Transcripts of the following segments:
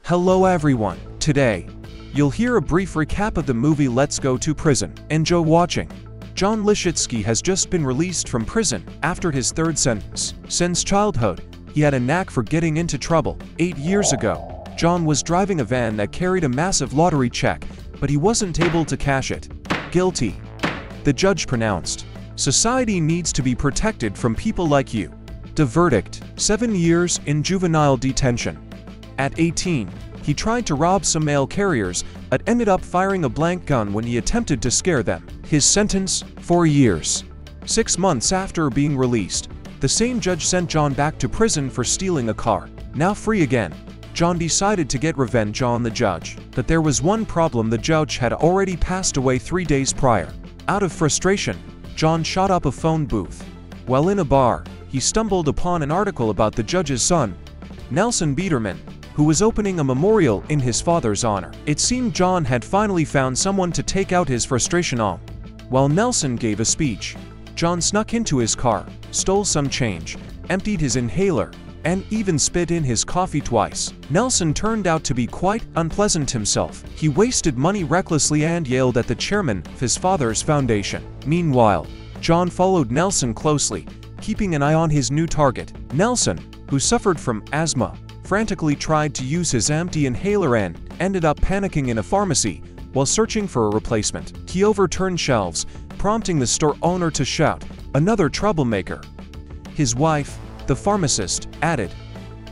Hello everyone. Today, you'll hear a brief recap of the movie Let's Go to Prison. Enjoy watching. John Lishitsky has just been released from prison after his third sentence. Since childhood, he had a knack for getting into trouble. 8 years ago, John was driving a van that carried a massive lottery check, but he wasn't able to cash it. Guilty. The judge pronounced, "Society needs to be protected from people like you." The verdict: 7 years in juvenile detention. At 18, he tried to rob some mail carriers, but ended up firing a blank gun when he attempted to scare them. His sentence: 4 years. 6 months after being released, the same judge sent John back to prison for stealing a car. Now free again, John decided to get revenge on the judge. But there was one problem: the judge had already passed away 3 days prior. Out of frustration, John shot up a phone booth. While in a bar, he stumbled upon an article about the judge's son, Nelson Biederman, who was opening a memorial in his father's honor. It seemed John had finally found someone to take out his frustration on. While Nelson gave a speech, John snuck into his car, stole some change, emptied his inhaler, and even spit in his coffee twice. Nelson turned out to be quite unpleasant himself. He wasted money recklessly and yelled at the chairman of his father's foundation. Meanwhile, John followed Nelson closely, keeping an eye on his new target. Nelson, who suffered from asthma, frantically tried to use his empty inhaler and ended up panicking in a pharmacy while searching for a replacement. He overturned shelves, prompting the store owner to shout, "Another troublemaker." His wife, the pharmacist, added,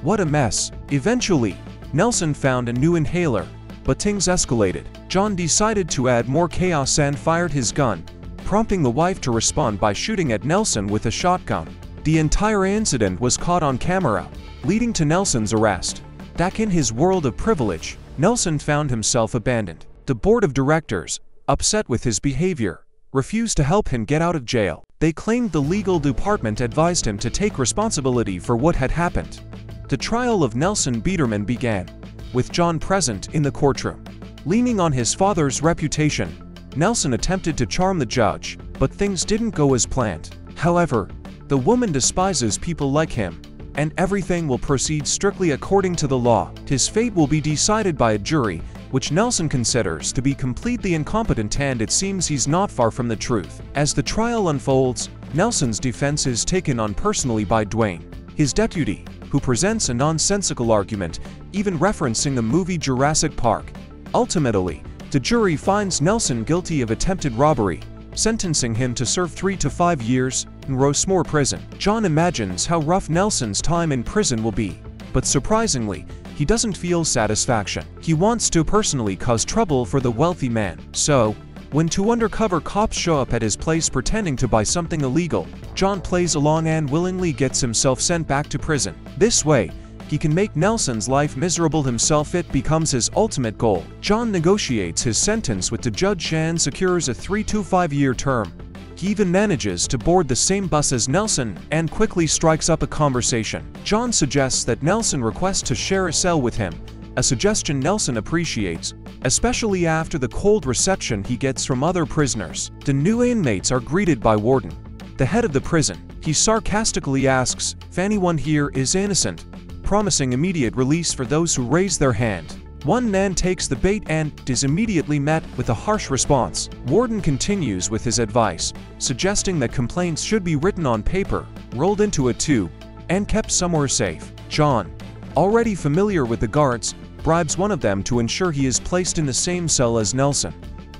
"What a mess." Eventually, Nelson found a new inhaler, but things escalated. John decided to add more chaos and fired his gun, prompting the wife to respond by shooting at Nelson with a shotgun. The entire incident was caught on camera, leading to Nelson's arrest. Back in his world of privilege, Nelson found himself abandoned. The board of directors, upset with his behavior, refused to help him get out of jail. They claimed the legal department advised him to take responsibility for what had happened. The trial of Nelson Biederman began, with John present in the courtroom. Leaning on his father's reputation, Nelson attempted to charm the judge, but things didn't go as planned. However, the woman despises people like him, and everything will proceed strictly according to the law. His fate will be decided by a jury, which Nelson considers to be completely incompetent, and it seems he's not far from the truth. As the trial unfolds, Nelson's defense is taken on personally by Dwayne, his deputy, who presents a nonsensical argument, even referencing the movie Jurassic Park. Ultimately, the jury finds Nelson guilty of attempted robbery, sentencing him to serve 3 to 5 years in Rosemore prison. John imagines how rough Nelson's time in prison will be, but surprisingly, he doesn't feel satisfaction. He wants to personally cause trouble for the wealthy man. So, when 2 undercover cops show up at his place pretending to buy something illegal, John plays along and willingly gets himself sent back to prison. This way, he can make Nelson's life miserable himself. It becomes his ultimate goal. John negotiates his sentence with the judge and secures a 3 to 5 year term. He even manages to board the same bus as Nelson and quickly strikes up a conversation. John suggests that Nelson request to share a cell with him, a suggestion Nelson appreciates, especially after the cold reception he gets from other prisoners. The new inmates are greeted by Warden, the head of the prison. He sarcastically asks if anyone here is innocent, promising immediate release for those who raise their hand. One man takes the bait and is immediately met with a harsh response. Warden continues with his advice, suggesting that complaints should be written on paper, rolled into a tube, and kept somewhere safe. John, already familiar with the guards, bribes one of them to ensure he is placed in the same cell as Nelson.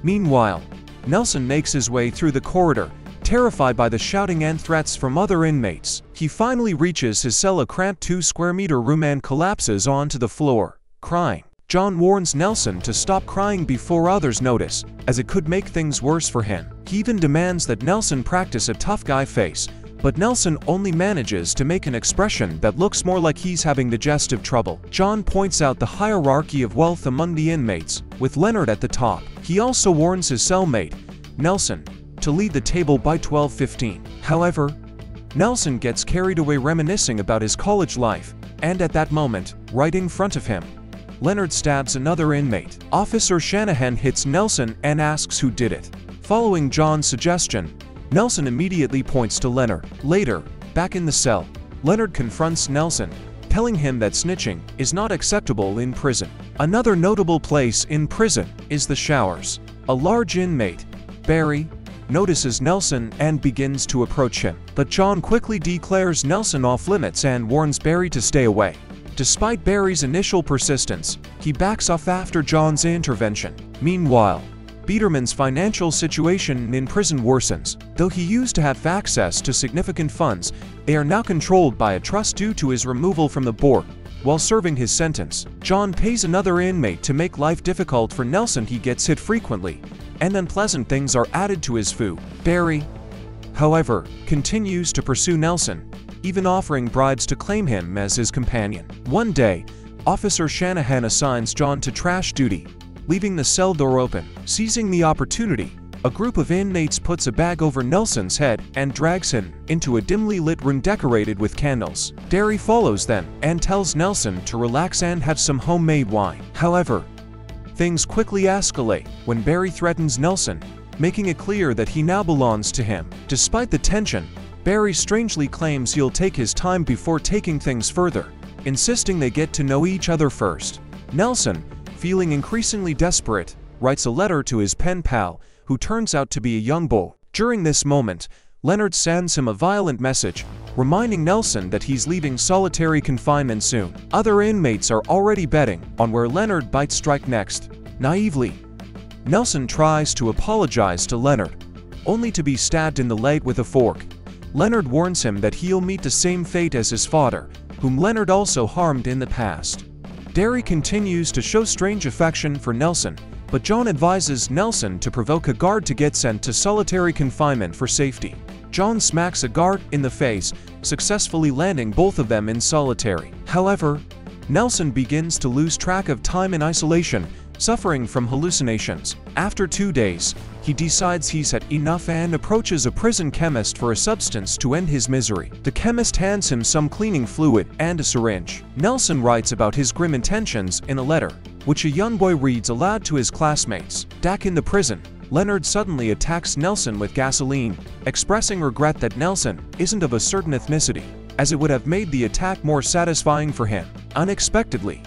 Meanwhile, Nelson makes his way through the corridor, terrified by the shouting and threats from other inmates. He finally reaches his cell, a cramped 2-square-meter room, and collapses onto the floor, crying. John warns Nelson to stop crying before others notice, as it could make things worse for him. He even demands that Nelson practice a tough guy face, but Nelson only manages to make an expression that looks more like he's having digestive trouble. John points out the hierarchy of wealth among the inmates, with Leonard at the top. He also warns his cellmate, Nelson, to lead the table by 12:15. However, Nelson gets carried away reminiscing about his college life, and at that moment, right in front of him, Leonard stabs another inmate. Officer Shanahan hits Nelson and asks who did it. Following John's suggestion, Nelson immediately points to Leonard. Later, back in the cell, Leonard confronts Nelson, telling him that snitching is not acceptable in prison. Another notable place in prison is the showers. A large inmate, Barry, notices Nelson and begins to approach him, but John quickly declares Nelson off limits and warns Barry to stay away. Despite Barry's initial persistence, he backs off after John's intervention. Meanwhile, Biederman's financial situation in prison worsens. Though he used to have access to significant funds, they are now controlled by a trust due to his removal from the board. While serving his sentence, John pays another inmate to make life difficult for Nelson. He gets hit frequently, and unpleasant things are added to his food. Barry, however, continues to pursue Nelson, even offering bribes to claim him as his companion. One day, Officer Shanahan assigns John to trash duty, leaving the cell door open. Seizing the opportunity, a group of inmates puts a bag over Nelson's head and drags him into a dimly lit room decorated with candles. Barry follows them and tells Nelson to relax and have some homemade wine. However, things quickly escalate when Barry threatens Nelson, making it clear that he now belongs to him. Despite the tension, Barry strangely claims he'll take his time before taking things further, insisting they get to know each other first. Nelson, feeling increasingly desperate, writes a letter to his pen pal, who turns out to be a young bull. During this moment, Leonard sends him a violent message, reminding Nelson that he's leaving solitary confinement soon. Other inmates are already betting on where Leonard might strike next. Naively, Nelson tries to apologize to Leonard, only to be stabbed in the leg with a fork. Leonard warns him that he'll meet the same fate as his father, whom Leonard also harmed in the past. Barry continues to show strange affection for Nelson, but John advises Nelson to provoke a guard to get sent to solitary confinement for safety. John smacks a guard in the face, successfully landing both of them in solitary. However, Nelson begins to lose track of time in isolation, suffering from hallucinations. After 2 days, he decides he's had enough and approaches a prison chemist for a substance to end his misery. The chemist hands him some cleaning fluid and a syringe. Nelson writes about his grim intentions in a letter, which a young boy reads aloud to his classmates. Back in the prison, Leonard suddenly attacks Nelson with gasoline, expressing regret that Nelson isn't of a certain ethnicity, as it would have made the attack more satisfying for him. Unexpectedly,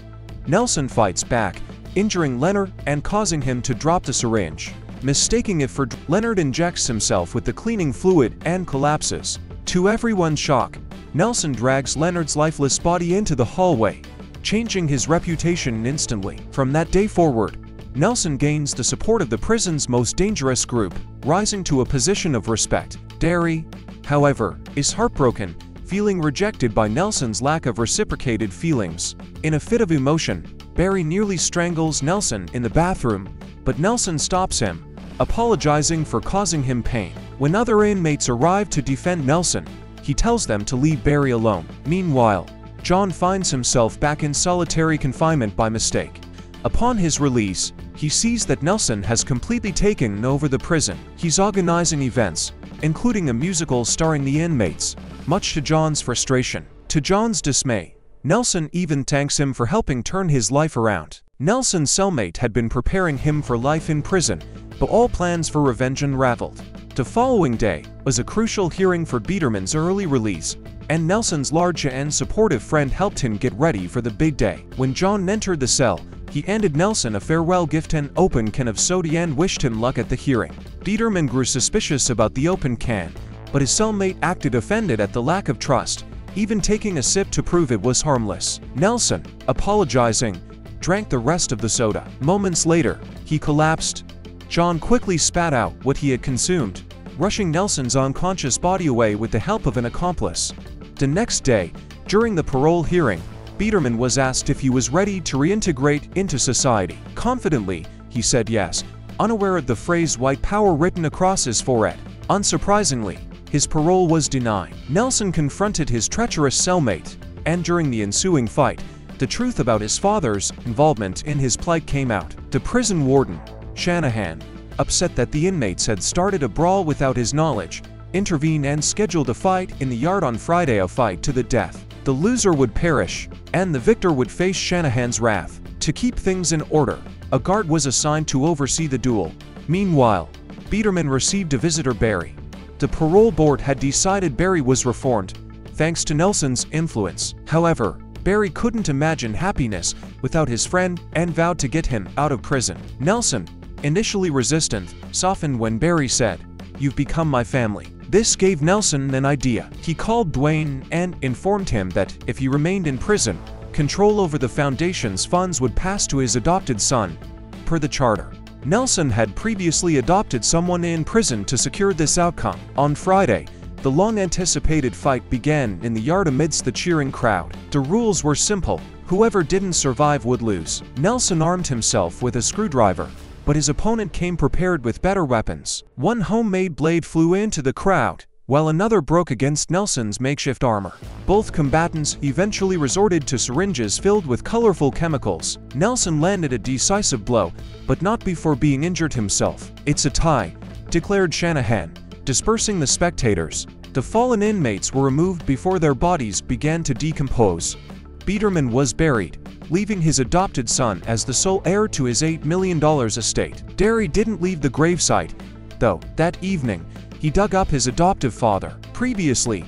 Nelson fights back, injuring Leonard and causing him to drop the syringe. Mistaking it for Leonard injects himself with the cleaning fluid and collapses. To everyone's shock, Nelson drags Leonard's lifeless body into the hallway, changing his reputation instantly. From that day forward, Nelson gains the support of the prison's most dangerous group, rising to a position of respect. Barry, however, is heartbroken, feeling rejected by Nelson's lack of reciprocated feelings. In a fit of emotion, Barry nearly strangles Nelson in the bathroom, but Nelson stops him, apologizing for causing him pain. When other inmates arrive to defend Nelson, he tells them to leave Barry alone. Meanwhile, John finds himself back in solitary confinement by mistake. Upon his release, he sees that Nelson has completely taken over the prison. He's organizing events, including a musical starring the inmates, much to John's frustration. To John's dismay, Nelson even thanks him for helping turn his life around. Nelson's cellmate had been preparing him for life in prison, but all plans for revenge unraveled. The following day was a crucial hearing for Biederman's early release, and Nelson's large and supportive friend helped him get ready for the big day. When John entered the cell, he handed Nelson a farewell gift, an open can of soda, and wished him luck at the hearing. Biederman grew suspicious about the open can, but his cellmate acted offended at the lack of trust, even taking a sip to prove it was harmless. Nelson, apologizing, drank the rest of the soda. Moments later, he collapsed. John quickly spat out what he had consumed, rushing Nelson's unconscious body away with the help of an accomplice. The next day, during the parole hearing, Biederman was asked if he was ready to reintegrate into society. Confidently, he said yes, unaware of the phrase "white power" written across his forehead. Unsurprisingly, his parole was denied. Nelson confronted his treacherous cellmate, and during the ensuing fight, the truth about his father's involvement in his plight came out. The prison warden, Shanahan, upset that the inmates had started a brawl without his knowledge, intervened and scheduled a fight in the yard on Friday, a fight to the death. The loser would perish, and the victor would face Shanahan's wrath. To keep things in order, a guard was assigned to oversee the duel. Meanwhile, Biederman received a visitor, Barry. The parole board had decided Barry was reformed, thanks to Nelson's influence. However, Barry couldn't imagine happiness without his friend and vowed to get him out of prison. Nelson, initially resistant, softened when Barry said, "You've become my family." This gave Nelson an idea. He called Dwayne and informed him that if he remained in prison, control over the foundation's funds would pass to his adopted son, per the charter. Nelson had previously adopted someone in prison to secure this outcome. On Friday, the long-anticipated fight began in the yard amidst the cheering crowd. The rules were simple. Whoever didn't survive would lose. Nelson armed himself with a screwdriver, but his opponent came prepared with better weapons. One homemade blade flew into the crowd, while another broke against Nelson's makeshift armor. Both combatants eventually resorted to syringes filled with colorful chemicals. Nelson landed a decisive blow, but not before being injured himself. "It's a tie," declared Shanahan, dispersing the spectators. The fallen inmates were removed before their bodies began to decompose. Biederman was buried, leaving his adopted son as the sole heir to his $8 million estate. Barry didn't leave the gravesite, though. That evening, he dug up his adoptive father. Previously,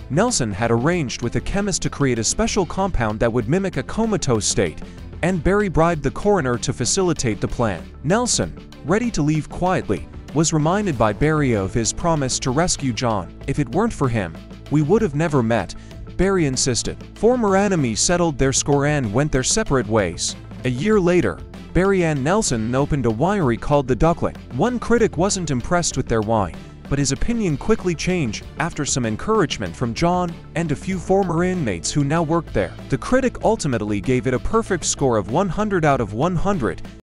Nelson had arranged with a chemist to create a special compound that would mimic a comatose state, and Barry bribed the coroner to facilitate the plan. Nelson, ready to leave quietly, was reminded by Barry of his promise to rescue John. "If it weren't for him, we would have never met," Barry insisted. Former enemies settled their score and went their separate ways. A year later, Barry and Nelson opened a winery called the Duckling. One critic wasn't impressed with their wine, but his opinion quickly changed after some encouragement from John and a few former inmates who now worked there. The critic ultimately gave it a perfect score of 100 out of 100,